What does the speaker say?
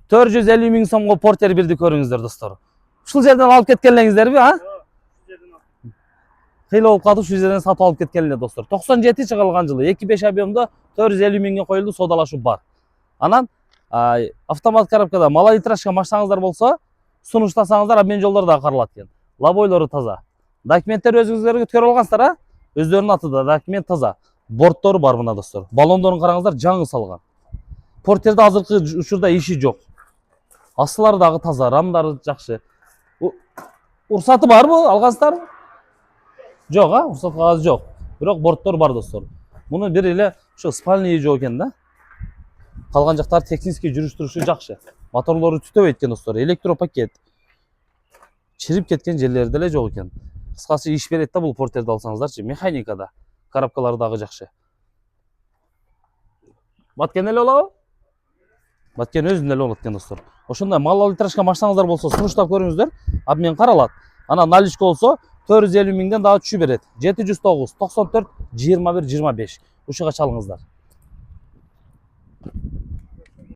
450 миң сомго портер бирди көрүңүздөр достор. Ушул жерден алып кеткенлеріңиздерби, а? Кыйла болуп калды, ушул жерден сатып алып кеткенлер достор. 97 чыгарылган жылы 2.5 объемдо 450 миңге коюлду, соодалашуу бар. Анан автомат коробкада малолитражка машинаңыздар болсо, сунуштасаңыздар обмен жолдору да каралат экен. Лобойлору таза. Документтер өзүңүздөргө көрүп алгансыздар, а? Өздөрүнүн атында документ таза. Борттору бар мына достор. Баллондорун караңыздар, жаңы салган. Портерде азыркы учурда иши жок. Астылары дагы таза, рамдары жакшы. Урсаты барбы? Алгансыздарбы? Жок, а? Урсат кагазы жок. Бирок борттор бар достор. Муну бир эле ушу спальный жок экен да. Калган жактар технический жүрүш-турушу жакшы. Моторлору түтөбөйт экен достор. Электропакет. Чирип кеткен жерлери деле жок экен. Кыскасы иш берет да бул портерди алсаңыздарчы. Механикада. Коробкалары дагы жакшы. Баткен эле болобу? Баткен өзүнүн эле болот экен достор. Ошондой малолитражка машинаңыздар болсо, сунуштап көрүңүздөр. Обмен каралат. Анан наличка болсо 450 миңден дагы түшүп берет. 709 94 21 25. Ушуга чалыңыздар.